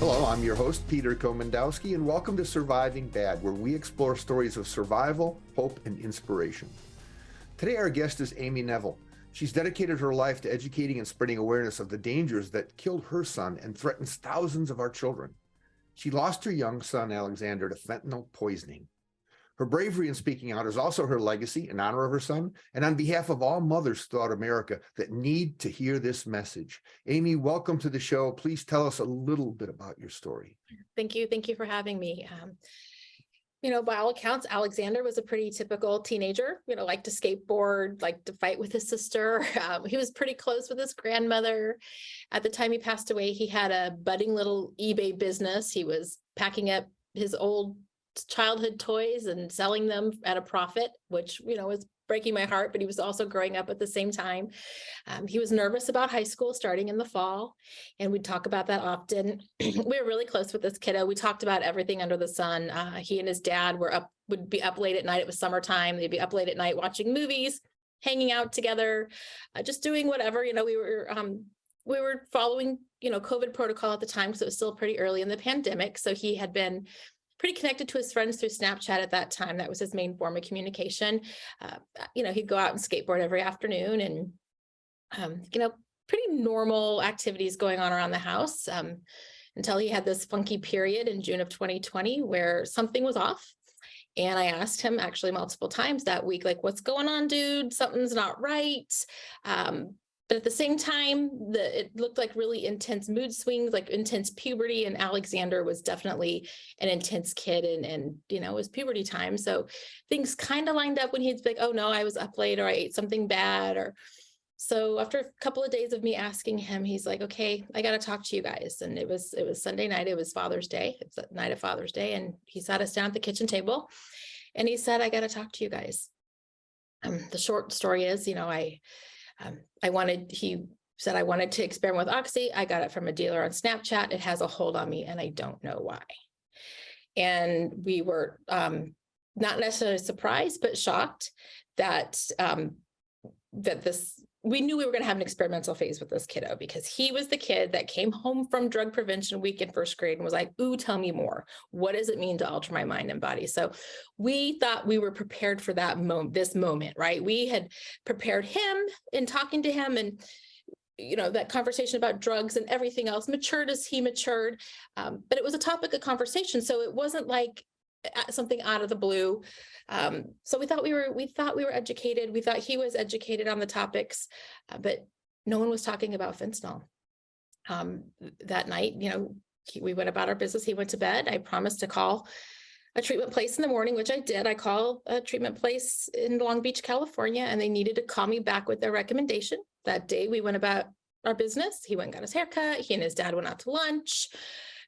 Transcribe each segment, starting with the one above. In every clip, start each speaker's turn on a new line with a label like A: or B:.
A: Hello, I'm your host, Peter Komendowski, and welcome to Surviving Bad, where we explore stories of survival, hope, and inspiration. Today, our guest is Amy Neville. She's dedicated her life to educating and spreading awareness of the dangers that killed her son and threatens thousands of our children. She lost her young son, Alexander, to fentanyl poisoning. Her bravery in speaking out is also her legacy in honor of her son and on behalf of all mothers throughout America that need to hear this message. Amy, welcome to the show. Please tell us a little bit about your story.
B: Thank you. Thank you for having me. By all accounts, Alexander was a pretty typical teenager, liked to skateboard, liked to fight with his sister. He was pretty close with his grandmother. At the time he passed away, he had a budding little eBay business. He was packing up his old childhood toys and selling them at a profit, which, was breaking my heart, but he was also growing up at the same time. He was nervous about high school starting in the fall, and we'd talk about that often. We were really close with this kiddo. We talked about everything under the sun. He and his dad would be up late at night. It was summertime. They'd be up late at night watching movies, hanging out together, just doing whatever. We were following, COVID protocol at the time because it was still pretty early in the pandemic. So he had been pretty connected to his friends through Snapchat at that time. That was his main form of communication. He'd go out and skateboard every afternoon and, pretty normal activities going on around the house until he had this funky period in June of 2020 where something was off. And I asked him actually multiple times that week, like, what's going on, dude? Something's not right. But at the same time, it looked like really intense mood swings, like intense puberty. And Alexander was definitely an intense kid and it was puberty time. So things kind of lined up when he'd be like, oh no, I was up late or I ate something bad. So after a couple of days of me asking him, he's like, okay, I got to talk to you guys. And it was Sunday night. It was Father's Day. It's the night of Father's Day. And he sat us down at the kitchen table and he said, I got to talk to you guys. The short story is, he said, I wanted to experiment with Oxy. I got it from a dealer on Snapchat. It has a hold on me and I don't know why. And we were not necessarily surprised, but shocked that we knew we were going to have an experimental phase with this kiddo because he was the kid that came home from drug prevention week in first grade and was like, ooh, tell me more. What does it mean to alter my mind and body? So we thought we were prepared for this moment, right? We had prepared him in talking to him and, that conversation about drugs and everything else matured as he matured. But it was a topic of conversation. So it wasn't like something out of the blue. So we thought we were educated. We thought he was educated on the topics, but no one was talking about fentanyl. That night, we went about our business. He went to bed. I promised to call a treatment place in the morning, which I did. I called a treatment place in Long Beach, California, and they needed to call me back with their recommendation. That day we went about our business. He went and got his haircut. He and his dad went out to lunch.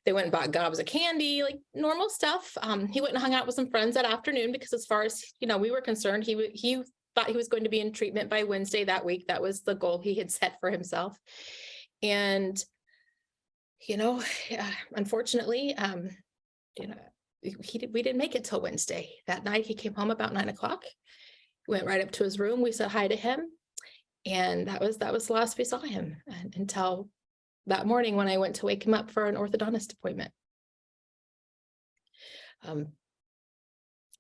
B: They went and bought gobs of candy, like normal stuff. He went and hung out with some friends that afternoon because as far as, we were concerned, he thought he was going to be in treatment by Wednesday that week. That was the goal he had set for himself. And, unfortunately, we didn't make it till Wednesday. That night he came home about 9:00. Went right up to his room. We said hi to him. And that was the last we saw him until that morning when I went to wake him up for an orthodontist appointment.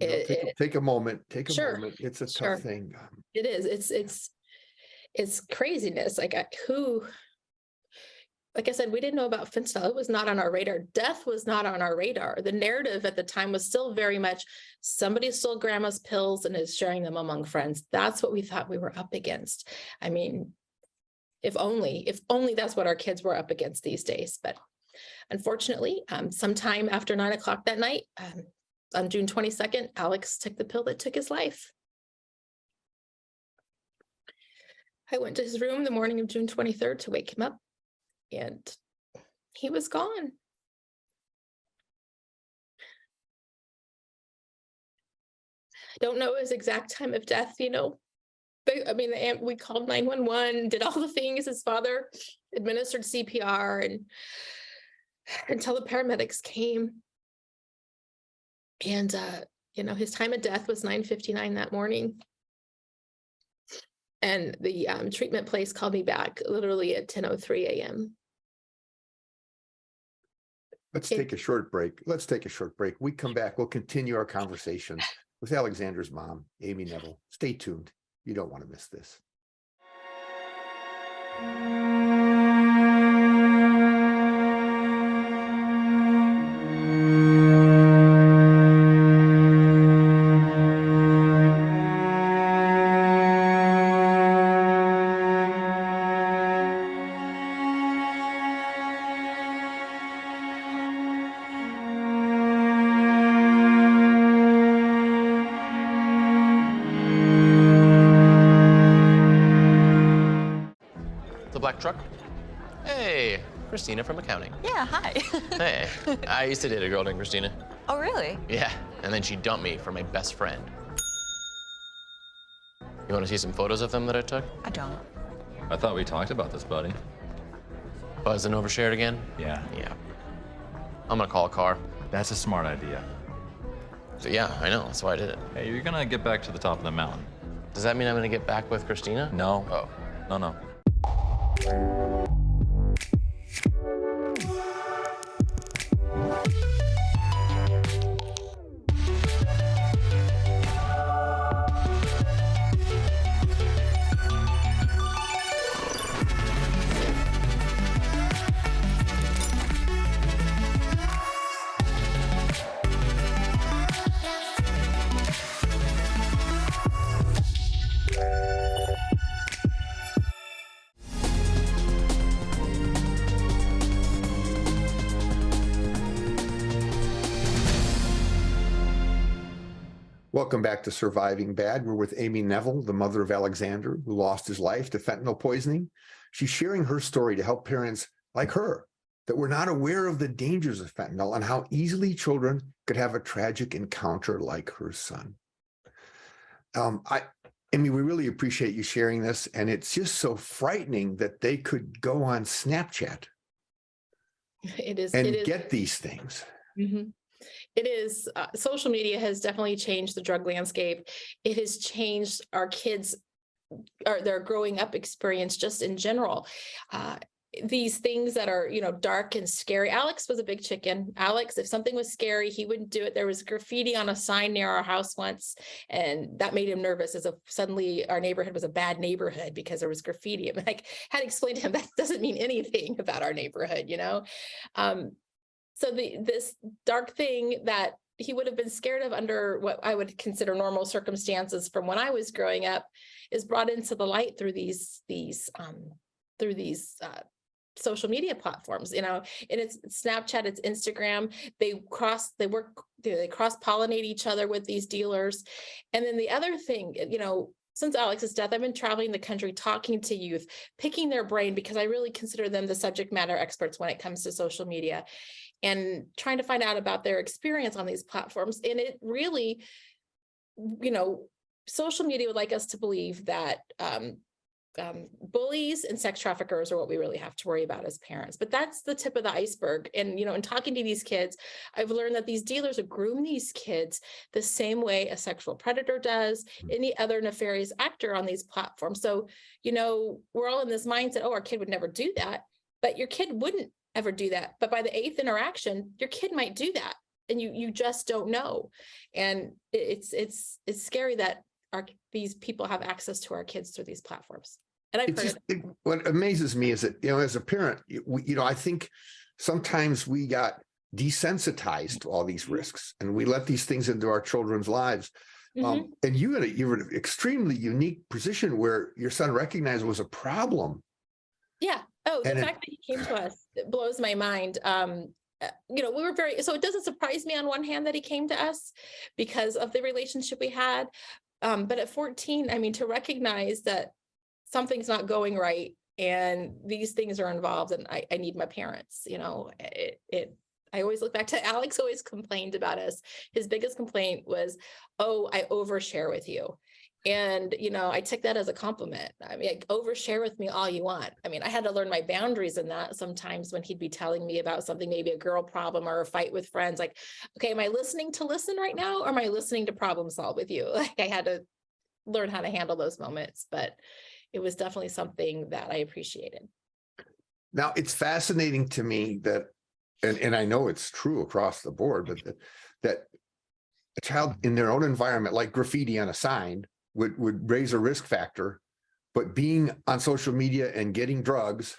A: Take a moment.
B: Sure,
A: moment. It's a tough thing.
B: It is. It's craziness. Like I said, we didn't know about fentanyl. It was not on our radar. Death was not on our radar. The narrative at the time was still very much somebody stole grandma's pills and is sharing them among friends. That's what we thought we were up against. I mean, if only that's what our kids were up against these days. But unfortunately, sometime after 9:00 that night, on June 22nd, Alex took the pill that took his life. I went to his room the morning of June 23rd to wake him up, and he was gone. Don't know his exact time of death, we called 911, did all the things. His father administered CPR and until the paramedics came. And, his time of death was 9:59 that morning. And the treatment place called me back literally at 10:03 a.m.
A: Let's take a short break. We come back. We'll continue our conversation with Alexander's mom, Amy Neville. Stay tuned. You don't want to miss this.
C: The black truck? Hey, Christina from accounting.
D: Yeah, hi.
C: Hey, I used to date a girl named Christina.
D: Oh, really?
C: Yeah, and then she dumped me for my best friend. You want to see some photos of them that I took?
D: I don't.
E: I thought we talked about this, buddy.
C: Buzz and overshared again?
E: Yeah,
C: Yeah. I'm gonna call a car.
E: that's a smart idea.
C: So yeah, I know, that's why I did it.
E: Hey, you're gonna get back to the top of the mountain.
C: Does that mean I'm gonna get back with Christina?
E: No.
C: Oh.
E: No.
A: Welcome back to Surviving Bad. We're with Amy Neville, the mother of Alexander, who lost his life to fentanyl poisoning. She's sharing her story to help parents like her that were not aware of the dangers of fentanyl and how easily children could have a tragic encounter like her son. Amy, we really appreciate you sharing this, and it's just so frightening that they could go on Snapchat
B: It is.
A: and
B: It is.
A: get these things.
B: Mhm. It is. Social media has definitely changed the drug landscape. It has changed our kids, or their growing up experience just in general. These things that are, dark and scary. Alex was a big chicken. Alex, if something was scary, he wouldn't do it. There was graffiti on a sign near our house once, and that made him nervous, as if suddenly our neighborhood was a bad neighborhood because there was graffiti. I'm like, had to explain to him that doesn't mean anything about our neighborhood, So this dark thing that he would have been scared of under what I would consider normal circumstances from when I was growing up is brought into the light through these social media platforms, and it's Snapchat, it's Instagram. They cross-pollinate each other with these dealers. And then the other thing, since Alex's death, I've been traveling the country, talking to youth, picking their brain, because I really consider them the subject matter experts when it comes to social media, and trying to find out about their experience on these platforms. And it really, social media would like us to believe that bullies and sex traffickers are what we really have to worry about as parents. But that's the tip of the iceberg. And, in talking to these kids, I've learned that these dealers would groom these kids the same way a sexual predator does, any other nefarious actor on these platforms. So, we're all in this mindset, oh, our kid would never do that, but your kid wouldn't ever do that. But by the 8th interaction, your kid might do that, and you just don't know. And it's scary that these people have access to our kids through these platforms. And I've heard
A: what amazes me is that, as a parent, I think sometimes we got desensitized to all these risks, and we let these things into our children's lives. And you're in an extremely unique position where your son recognized it was a problem.
B: Yeah. Oh, the fact that he came to us, it blows my mind. We were so it doesn't surprise me on one hand that he came to us because of the relationship we had. But at 14, to recognize that something's not going right and these things are involved, and I need my parents, I always look back to Alex always complained about us. His biggest complaint was, oh, I overshare with you. And, I took that as a compliment. Overshare with me all you want. I had to learn my boundaries in that sometimes when he'd be telling me about something, maybe a girl problem or a fight with friends, like, okay, am I listening to listen right now? Or am I listening to problem solve with you? Like, I had to learn how to handle those moments, but it was definitely something that I appreciated.
A: Now, it's fascinating to me that and I know it's true across the board, but that a child in their own environment, like graffiti on a sign, would raise a risk factor, but being on social media and getting drugs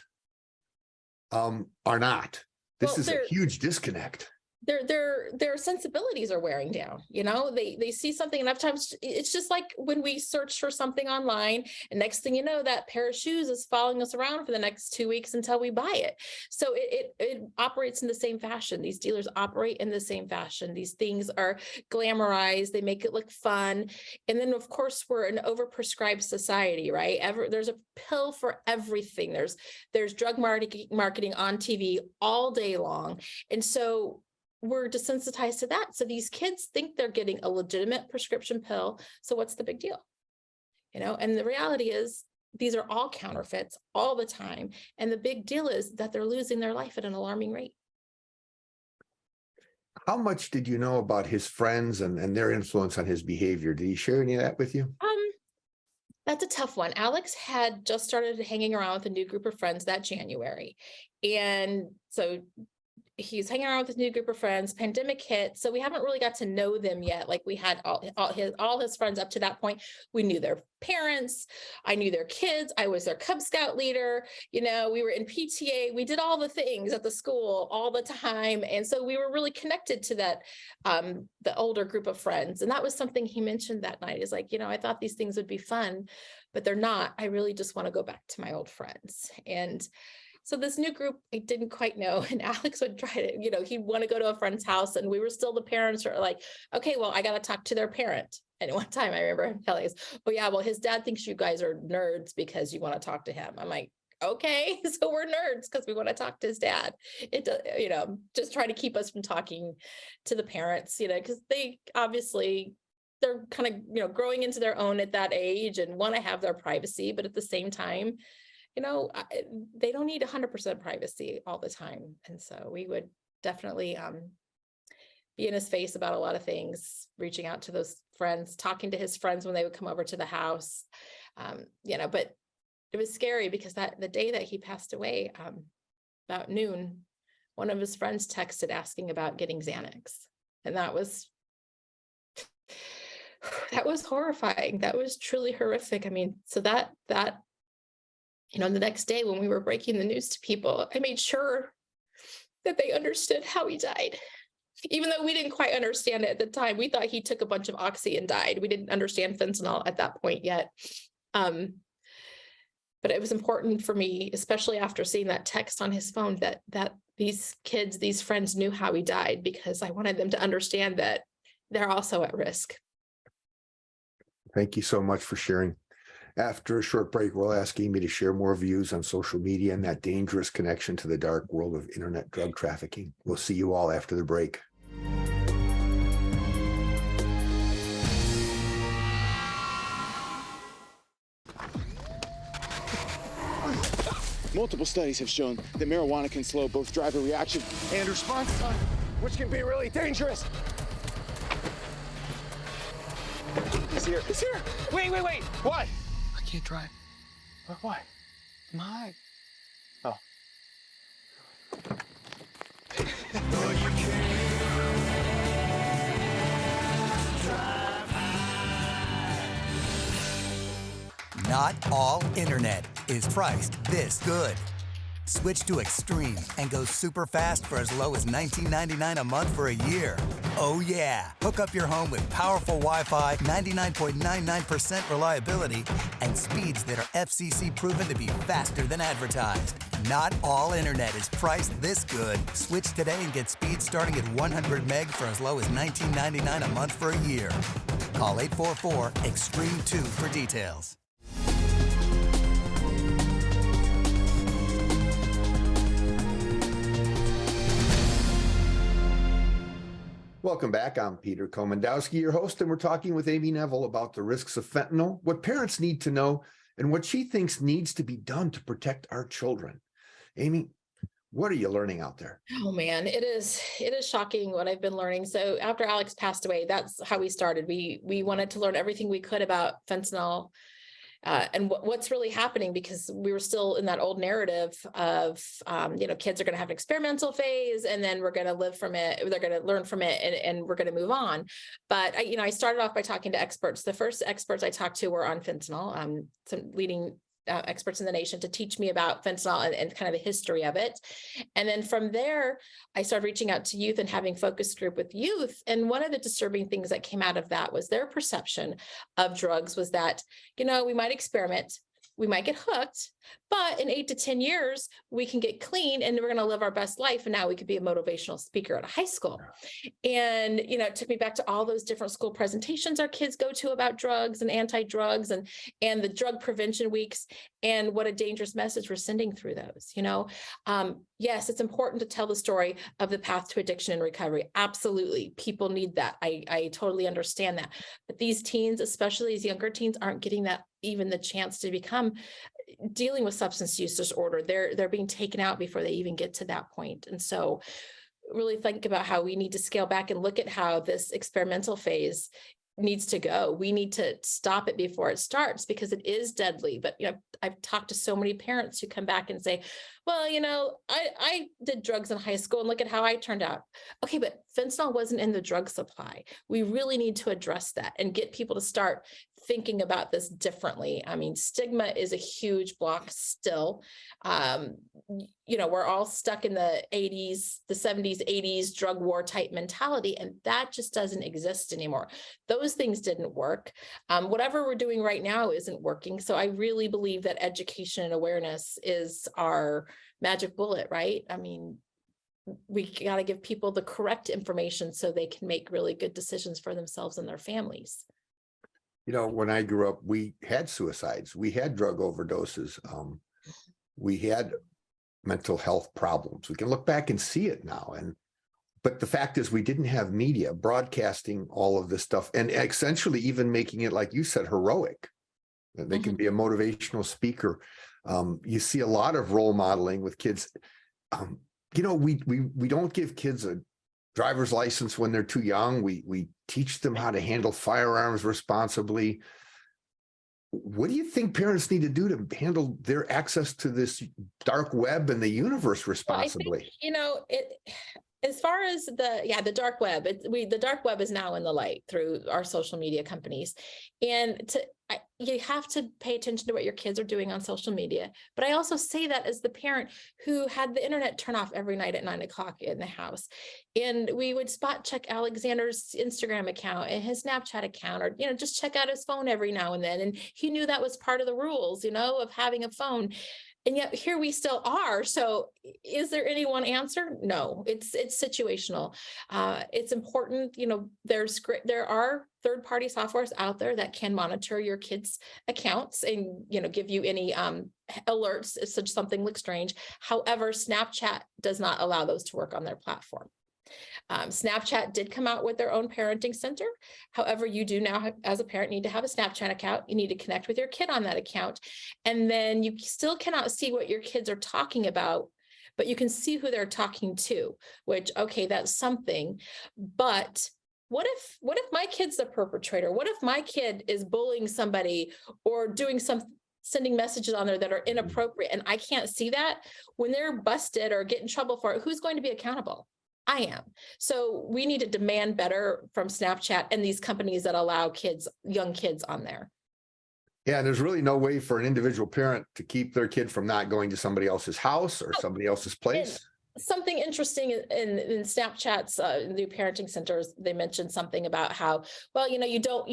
A: are not. This
B: Well,
A: is a huge disconnect.
B: their sensibilities are wearing down. They see something enough times. It's just like when we search for something online, and next thing you know, that pair of shoes is following us around for the next 2 weeks until we buy it. So it operates in the same fashion. These dealers operate in the same fashion. These things are glamorized. They make it look fun. And then of course we're an overprescribed society, right? There's a pill for everything. There's drug marketing on TV all day long. And so we're desensitized to that. So these kids think they're getting a legitimate prescription pill. So what's the big deal? And the reality is these are all counterfeits all the time. And the big deal is that they're losing their life at an alarming rate.
A: How much did you know about his friends and their influence on his behavior? Did he share any of that with you?
B: That's a tough one. Alex had just started hanging around with a new group of friends that January. And so he's hanging around with this new group of friends. Pandemic hit, so we haven't really got to know them yet. Like we had all his friends up to that point. We knew their parents. I knew their kids. I was their Cub Scout leader. We were in PTA. We did all the things at the school all the time, and so we were really connected to that the older group of friends. And that was something he mentioned that night. Is like, I thought these things would be fun, but they're not. I really just want to go back to my old friends. And so this new group, I didn't quite know. And Alex would try to, he'd want to go to a friend's house, and we were still, the parents are like, okay, well, I got to talk to their parent. And one time I remember him telling us, oh yeah, well, his dad thinks you guys are nerds because you want to talk to him. I'm like, okay, so we're nerds because we want to talk to his dad. It does, just try to keep us from talking to the parents, because they obviously, they're kind of, growing into their own at that age and want to have their privacy. But at the same time, they don't need 100% privacy all the time. And so we would definitely be in his face about a lot of things, reaching out to those friends, talking to his friends when they would come over to the house, but it was scary because the day that he passed away, about noon, one of his friends texted asking about getting Xanax. And that was horrifying. That was truly horrific. I mean, so that the next day when we were breaking the news to people, I made sure that they understood how he died. Even though we didn't quite understand it at the time, we thought he took a bunch of oxy and died. We didn't understand fentanyl at that point yet. But it was important for me, especially after seeing that text on his phone, that these kids, these friends knew how he died, because I wanted them to understand that they're also at risk.
A: Thank you so much for sharing. After a short break, we'll ask Amy to share more views on social media and that dangerous connection to the dark world of internet drug trafficking. We'll see you all after the break.
D: Multiple studies have shown that marijuana can slow both driver reaction and response time, which can be really dangerous. He's here. He's here. Wait. What? I can't drive. Why? My. Oh.
F: Not all internet is priced this good. Switch to Extreme and go super fast for as low as $19.99 a month for a year. Oh yeah, hook up your home with powerful Wi-Fi, 99.99% reliability, and speeds that are FCC proven to be faster than advertised. Not all internet is priced this good. Switch today and get speeds starting at 100 meg for as low as $19.99 a month for a year. Call 844-EXTREME2 for details.
A: Welcome back. I'm Peter Komendowski, your host, and we're talking with Amy Neville about the risks of fentanyl, what parents need to know, and what she thinks needs to be done to protect our children. Amy, what are you learning out there?
B: Oh man, it is shocking what I've been learning. So after Alex passed away, that's how we started. We wanted to learn everything we could about fentanyl And what's really happening, because we were still in that old narrative of, kids are going to have an experimental phase and then we're going to live from it. They're going to learn from it and we're going to move on. But I started off by talking to experts. The first experts I talked to were on fentanyl, some leading experts in the nation to teach me about fentanyl and kind of the history of it. And then from there, I started reaching out to youth and having focus group with youth. And one of the disturbing things that came out of that was their perception of drugs was that, we might experiment, we might get hooked, but in 8 to 10 years, we can get clean and we're going to live our best life. And now we could be a motivational speaker at a high school. And, it took me back to all those different school presentations our kids go to about drugs and anti-drugs and the drug prevention weeks, and what a dangerous message we're sending through those. Yes, it's important to tell the story of the path to addiction and recovery. Absolutely. People need that. I totally understand that. But these teens, especially these younger teens, aren't getting that even the chance to become dealing with substance use disorder. They're being taken out before they even get to that point. And so really think about how we need to scale back and look at how this experimental phase needs to go. We need to stop it before it starts, because it is deadly. But I've talked to so many parents who come back and say, well, I did drugs in high school and look at how I turned out. Okay, but fentanyl wasn't in the drug supply. We really need to address that and get people to start thinking about this differently. I mean, stigma is a huge block still. We're all stuck in the 80s, the 70s, 80s drug war type mentality, and that just doesn't exist anymore. Those things didn't work. Whatever we're doing right now isn't working. So I really believe that education and awareness is our magic bullet, right? I mean, we got to give people the correct information so they can make really good decisions for themselves and their families.
A: When I grew up, we had suicides, we had drug overdoses, we had mental health problems. We can look back and see it now. But the fact is, we didn't have media broadcasting all of this stuff and essentially even making it, like you said, heroic. They can be a motivational speaker. You see a lot of role modeling with kids. We don't give kids a driver's license when they're too young. We teach them how to handle firearms responsibly. What do you think parents need to do to handle their access to this dark web and the universe responsibly?
B: Well, I think, as far as the dark web, the dark web is now in the light through our social media companies, and you have to pay attention to what your kids are doing on social media. But I also say that as the parent who had the internet turn off every night at 9:00 in the house, and we would spot check Alexander's Instagram account and his Snapchat account, or just check out his phone every now and then, and he knew that was part of the rules, of having a phone. And yet here we still are. So is there any one answer? No, it's situational. It's important. There are third-party softwares out there that can monitor your kids' accounts and, give you any alerts if such something looks strange. However, Snapchat does not allow those to work on their platform. Snapchat did come out with their own parenting center. However, you do now, as a parent, need to have a Snapchat account. You need to connect with your kid on that account. And then you still cannot see what your kids are talking about, but you can see who they're talking to, which, okay, that's something. But what if my kid's the perpetrator? What if my kid is bullying somebody or sending messages on there that are inappropriate, and I can't see that? When they're busted or get in trouble for it, who's going to be accountable? I am. So we need to demand better from Snapchat and these companies that allow young kids on there.
A: Yeah, and there's really no way for an individual parent to keep their kid from not going to somebody else's house or somebody else's place.
B: Something interesting in Snapchat's new parenting centers, they mentioned something about how, well, you don't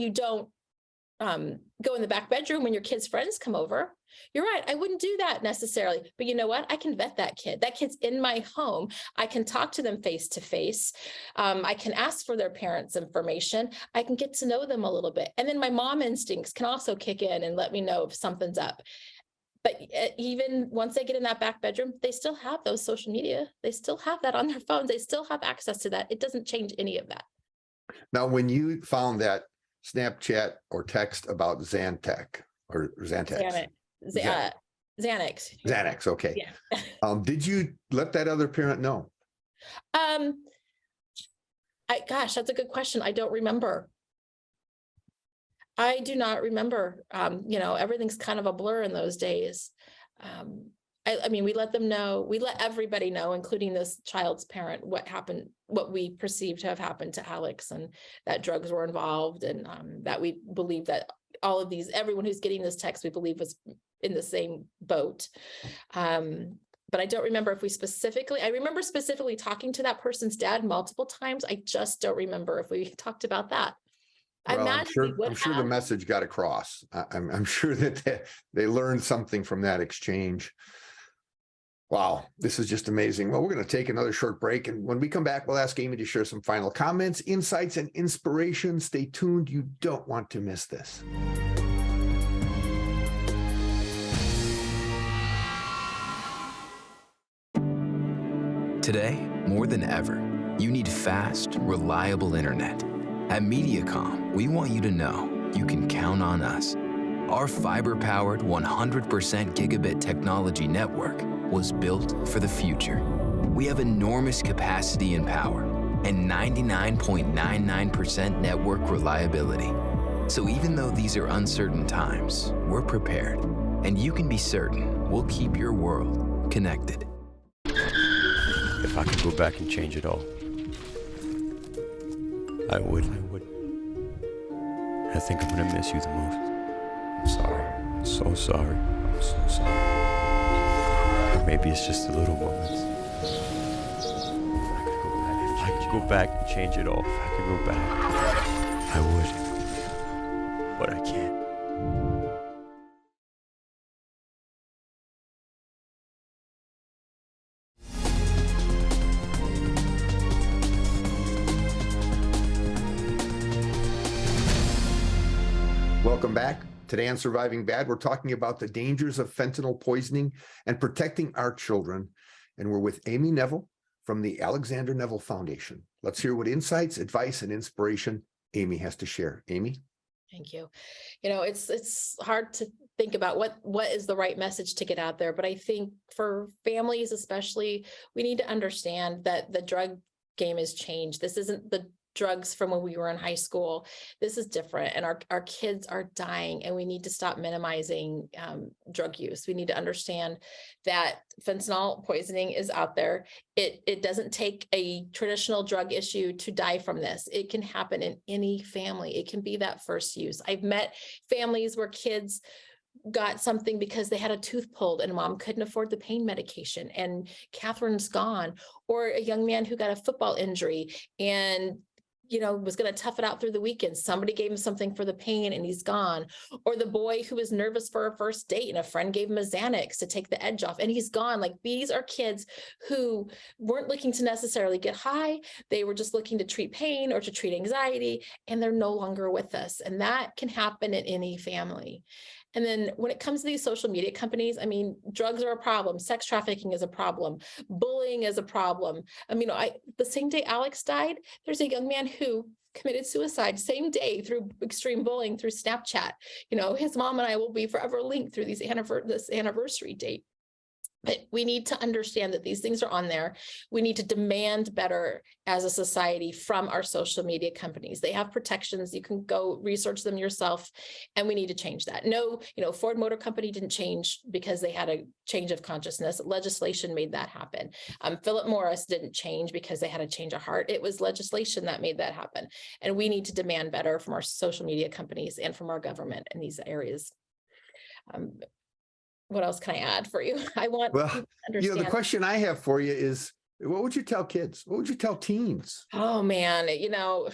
B: go in the back bedroom when your kid's friends come over. You're right. I wouldn't do that necessarily. But you know what? I can vet that kid. That kid's in my home. I can talk to them face to face. I can ask for their parents' information. I can get to know them a little bit. And then my mom instincts can also kick in and let me know if something's up. But even once they get in that back bedroom, they still have those social media. They still have that on their phones. They still have access to that. It doesn't change any of that.
A: Now, when you found that Snapchat or text about Xanax or Xanax. Xanax. Okay. Yeah. Did you let that other parent know?
B: Gosh, that's a good question. I don't remember. I do not remember. Everything's kind of a blur in those days. I mean, we let them know, we let everybody know, including this child's parent, what happened, what we perceived to have happened to Alex, and that drugs were involved, and that we believe that all of these, everyone who's getting this text, we believe was in the same boat. But I don't remember if I remember specifically talking to that person's dad multiple times. I just don't remember if we talked about that. I
A: Well,
B: imagine we would
A: I'm sure the
B: have.
A: message got across. I'm sure that they learned something from that exchange. Wow, this is just amazing. Well, we're going to take another short break, and when we come back, we'll ask Amy to share some final comments, insights, and inspiration. Stay tuned. You don't want to miss this.
G: Today, more than ever, you need fast, reliable internet. At Mediacom, we want you to know you can count on us. Our fiber-powered 100% gigabit technology network was built for the future. We have enormous capacity and power and 99.99% network reliability. So even though these are uncertain times, we're prepared, and you can be certain we'll keep your world connected.
H: If I could go back and change it all, I would. I think I'm gonna miss you the most. I'm sorry. I'm so sorry. I'm so sorry. Or maybe it's just the little moments. If I could go back and change it all, if I could go back, I would. But I can't.
A: Welcome back. Today on Surviving Bad, we're talking about the dangers of fentanyl poisoning and protecting our children. And we're with Amy Neville from the Alexander Neville Foundation. Let's hear what insights, advice, and inspiration Amy has to share. Amy?
B: Thank you. It's hard to think about what is the right message to get out there, but I think for families especially, we need to understand that the drug game has changed. This isn't the drugs from when we were in high school. This is different, and our kids are dying, and we need to stop minimizing drug use. We need to understand that fentanyl poisoning is out there. It doesn't take a traditional drug issue to die from this. It can happen in any family. It can be that first use. I've met families where kids got something because they had a tooth pulled and mom couldn't afford the pain medication and Catherine's gone, or a young man who got a football injury and was going to tough it out through the weekend. Somebody gave him something for the pain and he's gone. Or the boy who was nervous for a first date and a friend gave him a Xanax to take the edge off and he's gone. Like, these are kids who weren't looking to necessarily get high. They were just looking to treat pain or to treat anxiety, and they're no longer with us. And that can happen in any family. And then when it comes to these social media companies, I mean, drugs are a problem. Sex trafficking is a problem. Bullying is a problem. I mean, the same day Alex died, there's a young man who committed suicide same day through extreme bullying through Snapchat. His mom and I will be forever linked through this anniversary date. But we need to understand that these things are on there. We need to demand better as a society from our social media companies. They have protections. You can go research them yourself, and we need to change that. No, Ford Motor Company didn't change because they had a change of consciousness. Legislation made that happen. Philip Morris didn't change because they had a change of heart. It was legislation that made that happen. And we need to demand better from our social media companies and from our government in these areas. What else can I add for you? I want people to understand.
A: The question I have for you is, what would you tell kids? What would you tell teens?
B: Oh man,
A: the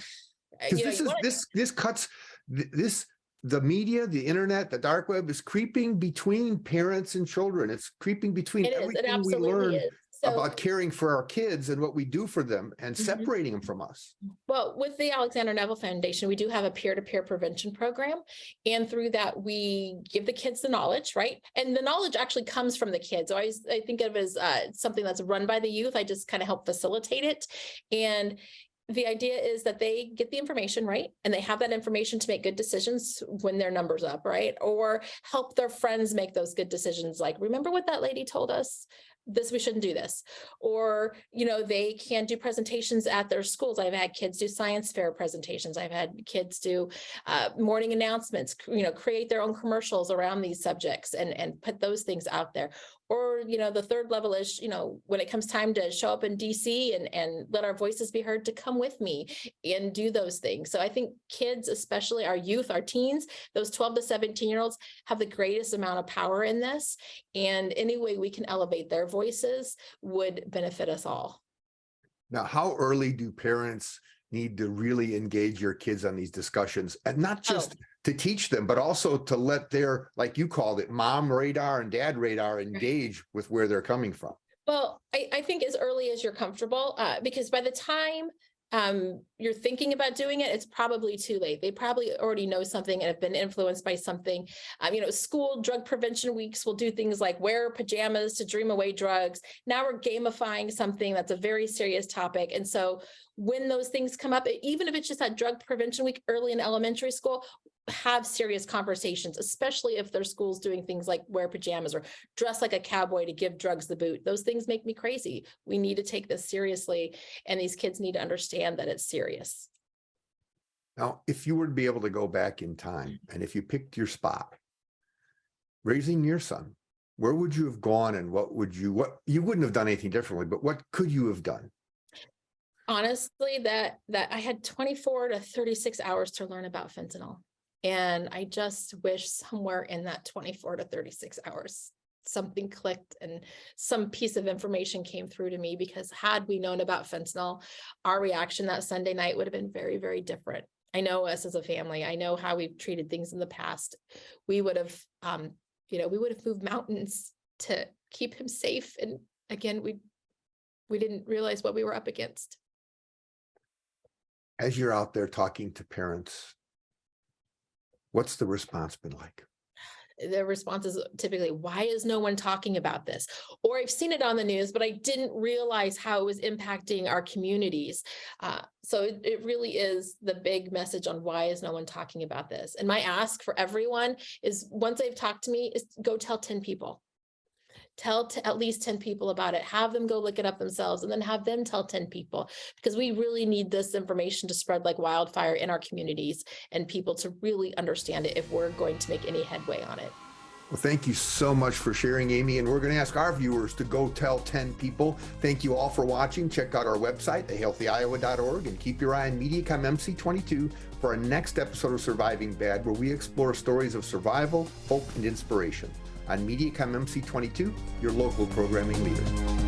A: media, the internet, the dark web is creeping between parents and children. It's creeping between everything we learn about caring for our kids and what we do for them and separating them from us.
B: Well, with the Alexander Neville Foundation, we do have a peer-to-peer prevention program. And through that, we give the kids the knowledge, right? And the knowledge actually comes from the kids. I think of it as something that's run by the youth. I just kind of help facilitate it. And the idea is that they get the information, right? And they have that information to make good decisions when their number's up, right? Or help their friends make those good decisions. Like, remember what that lady told us? we shouldn't do this. Or, they can't do presentations at their schools. I've had kids do science fair presentations. I've had kids do morning announcements, create their own commercials around these subjects and put those things out there. Or, the third level is, when it comes time to show up in DC and let our voices be heard, to come with me and do those things. So I think kids, especially our youth, our teens, those 12 to 17-year-olds have the greatest amount of power in this. And any way we can elevate their voices would benefit us all.
A: Now, how early do parents need to really engage your kids on these discussions, and not just to teach them, but also to let their, like you called it, mom radar and dad radar engage with where they're coming from?
B: Well, I think as early as you're comfortable, because by the time you're thinking about doing it, it's probably too late. They probably already know something and have been influenced by something. School drug prevention weeks will do things like wear pajamas to dream away drugs. Now we're gamifying something that's a very serious topic. And so when those things come up, even if it's just that drug prevention week early in elementary school, have serious conversations, especially if their school's doing things like wear pajamas or dress like a cowboy to give drugs the boot. Those things make me crazy. We need to take this seriously, and these kids need to understand that it's serious.
A: Now, if you were to be able to go back in time, and if you picked your spot, raising your son, where would you have gone, and what you wouldn't have done anything differently, but what could you have done?
B: Honestly, that I had 24 to 36 hours to learn about fentanyl. And I just wish somewhere in that 24 to 36 hours, something clicked and some piece of information came through to me, because had we known about fentanyl, our reaction that Sunday night would have been very, very different. I know us as a family. I know how we've treated things in the past. We would have, we would have moved mountains to keep him safe. And again, we didn't realize what we were up against.
A: As you're out there talking to parents, what's the response been like?
B: The response is typically, why is no one talking about this? Or I've seen it on the news, but I didn't realize how it was impacting our communities. So it really is the big message on why is no one talking about this. And my ask for everyone is, once they've talked to me, is go tell 10 people. Tell at least 10 people about it, have them go look it up themselves, and then have them tell 10 people, because we really need this information to spread like wildfire in our communities and people to really understand it if we're going to make any headway on it.
A: Well, thank you so much for sharing, Amy. And we're going to ask our viewers to go tell 10 people. Thank you all for watching. Check out our website, ahealthyiowa.org, and keep your eye on MediaCom MC22 for our next episode of Surviving Bad, where we explore stories of survival, hope, and inspiration. On MediaCom MC22, your local programming leader.